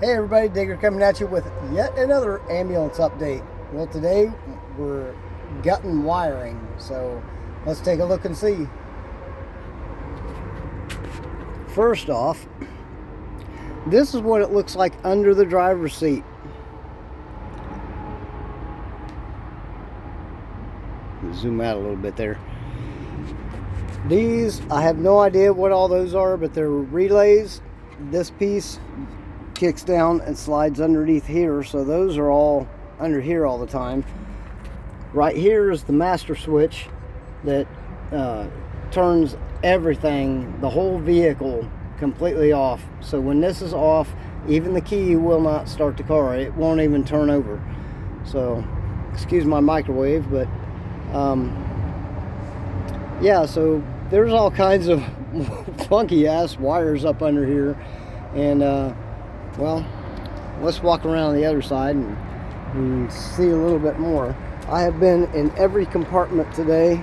Hey everybody, Digger coming at you with yet another ambulance update. Well, today we're gutting wiring, so let's take a look and see. First off, this is what it looks like under the driver's seat. Zoom out a little bit there. These, I have no idea what all those are, but they're relays. This piece kicks down and slides underneath here, so those are all under here all the time. Right here is the master switch that turns everything, the whole vehicle, completely off. So when this is off, even the key will not start the car. It won't even turn over. So excuse my microwave, but yeah, so there's all kinds of funky ass wires up under here, and well, let's walk around the other side and see a little bit more. I have been in every compartment today.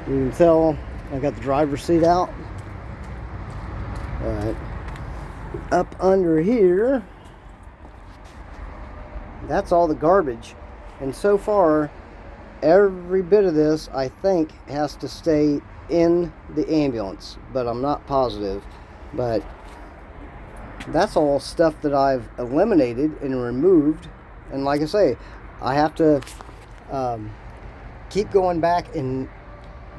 You can tell I got the driver's seat out. Up under here, that's all the garbage, and so far every bit of this I think has to stay in the ambulance, but I'm not positive. But that's all stuff that I've eliminated and removed, and like I say, I have to keep going back and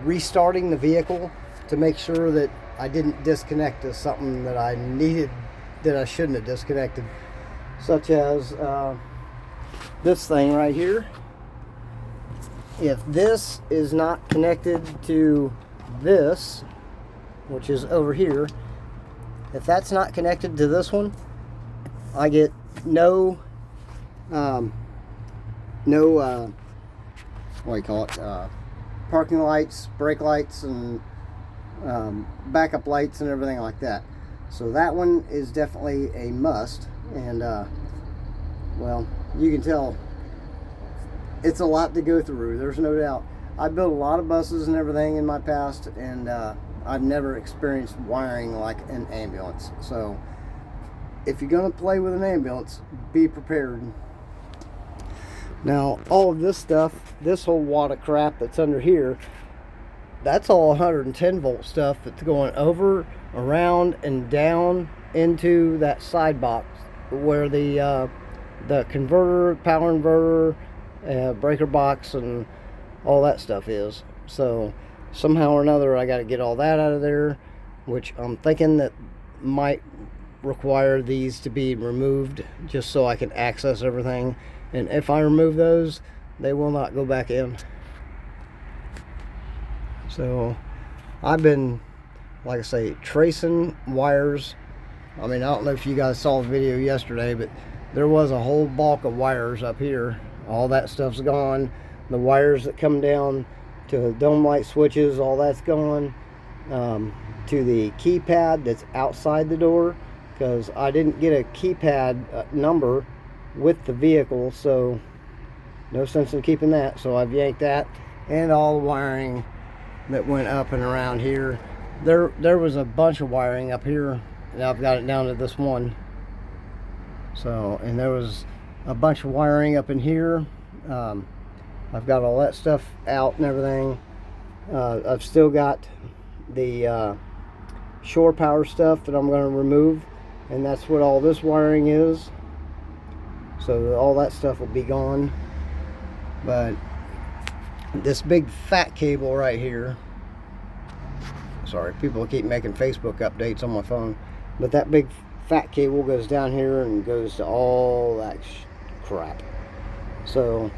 restarting the vehicle to make sure that I didn't disconnect to something that I needed, that I shouldn't have disconnected, such as this thing right here. If this is not connected to this, which is over here, if that's not connected to this one, I get no what do you call it, parking lights, brake lights, and backup lights and everything like that. So that one is definitely a must. And well, you can tell it's a lot to go through, there's no doubt. I built a lot of buses and everything in my past, and I've never experienced wiring like an ambulance. So if you're gonna play with an ambulance, be prepared. Now, all of this stuff, this whole wad of crap that's under here, that's all 110 volt stuff that's going over, around, and down into that side box where the converter, power inverter, breaker box, and all that stuff is. So somehow or another I got to get all that out of there, which I'm thinking that might require these to be removed just so I can access everything. And if I remove those, they will not go back in. So I've been, like I say, tracing wires. I mean, I don't know if you guys saw the video yesterday, but there was a whole bulk of wires up here. All that stuff's gone. The wires that come down to the dome light switches, all that's gone. To the keypad that's outside the door, because I didn't get a keypad number with the vehicle, so no sense in keeping that. So I've yanked that, and all the wiring that went up and around here. There was a bunch of wiring up here, and I've got it down to this one. So, and there was a bunch of wiring up in here. I've got all that stuff out and everything. I've still got the shore power stuff that I'm going to remove, and that's what all this wiring is. So all that stuff will be gone. But this big fat cable right here, sorry, people keep making Facebook updates on my phone, but that big fat cable goes down here and goes to all that crap. So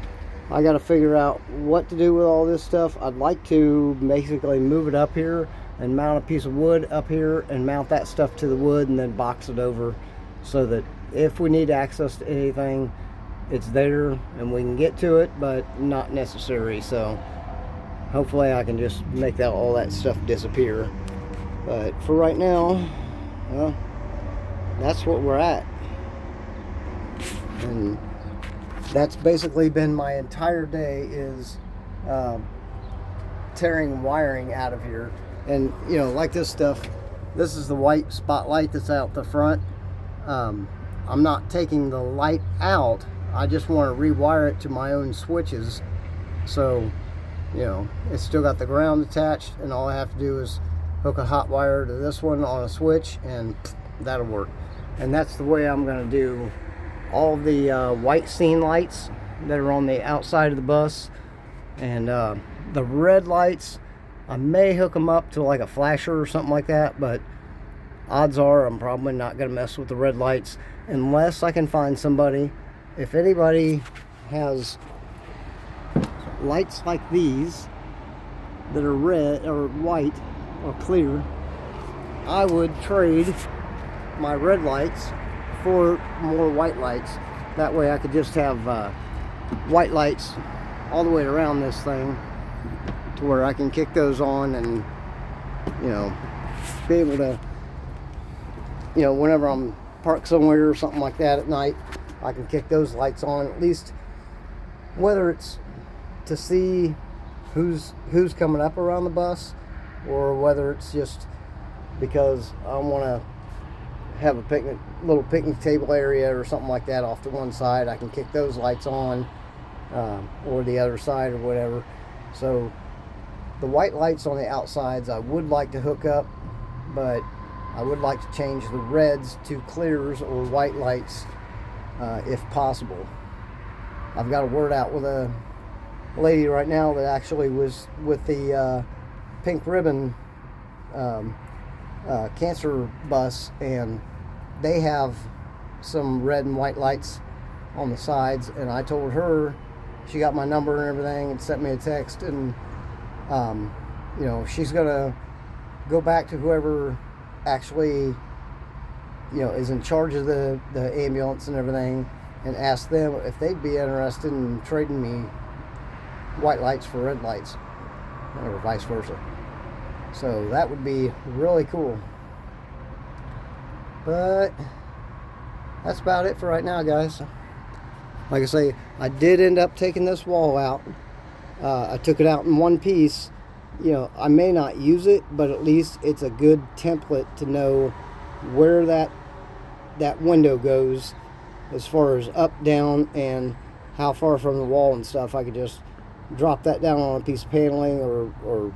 I got to figure out what to do with all this stuff. I'd like to basically move it up here and mount a piece of wood up here and mount that stuff to the wood, and then box it over so that if we need access to anything, it's there and we can get to it, but not necessary. So hopefully I can just make that all that stuff disappear. But for right now, well, that's what we're at. And that's basically been my entire day, is tearing wiring out of here. And you know, like this stuff, this is the white spotlight that's out the front. I'm not taking the light out. I just want to rewire it to my own switches. So, you know, it's still got the ground attached, and all I have to do is hook a hot wire to this one on a switch, and that'll work. And that's the way I'm going to do all the white scene lights that are on the outside of the bus. And the red lights, I may hook them up to like a flasher or something like that, but odds are I'm probably not going to mess with the red lights unless I can find somebody. If anybody has lights like these that are red or white or clear, I would trade my red lights for more white lights. That way I could just have white lights all the way around this thing, to where I can kick those on and, you know, be able to, you know, whenever I'm parked somewhere or something like that at night, I can kick those lights on, at least, whether it's to see who's coming up around the bus, or whether it's just because I want to have a little picnic table area or something like that off to one side. I can kick those lights on, or the other side or whatever. So the white lights on the outsides I would like to hook up, but I would like to change the reds to clears or white lights if possible. I've got a word out with a lady right now that actually was with the pink ribbon cancer bus, and they have some red and white lights on the sides, and I told her, she got my number and everything and sent me a text, and you know, she's gonna go back to whoever actually, you know, is in charge of the ambulance and everything, and ask them if they'd be interested in trading me white lights for red lights, or vice versa. So that would be really cool. But that's about it for right now, guys. Like I say, I did end up taking this wall out. I took it out in one piece. You know, I may not use it, but at least it's a good template to know where that window goes, as far as up, down, and how far from the wall and stuff. I could just drop that down on a piece of paneling or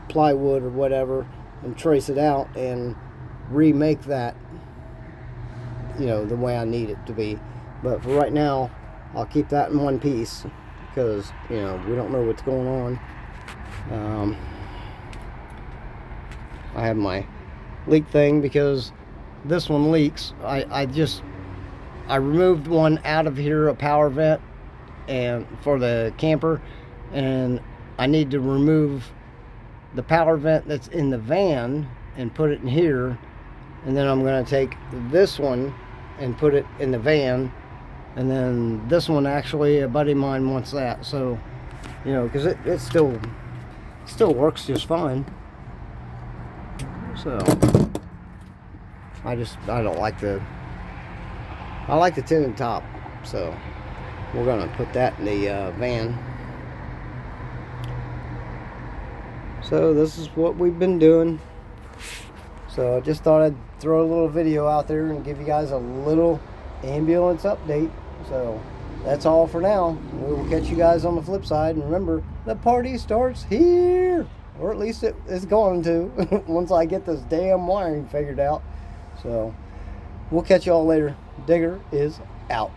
plywood or whatever, and trace it out and remake that, you know, the way I need it to be. But for right now, I'll keep that in one piece, because, you know, we don't know what's going on. I have my leak thing, because this one leaks. I removed one out of here, a power vent, and for the camper, and I need to remove the power vent that's in the van and put it in here, and then I'm going to take this one and put it in the van, and then this one, actually, a buddy of mine wants that, so, you know, because it still works just fine. So I don't like I like the tinted top, so we're gonna put that in the van. So this is what we've been doing. So I just thought I'd throw a little video out there and give you guys a little ambulance update. So that's all for now. We will catch you guys on the flip side, and remember, the party starts here, or at least it is going to once I get this damn wiring figured out. So we'll catch y'all later. Digger is out.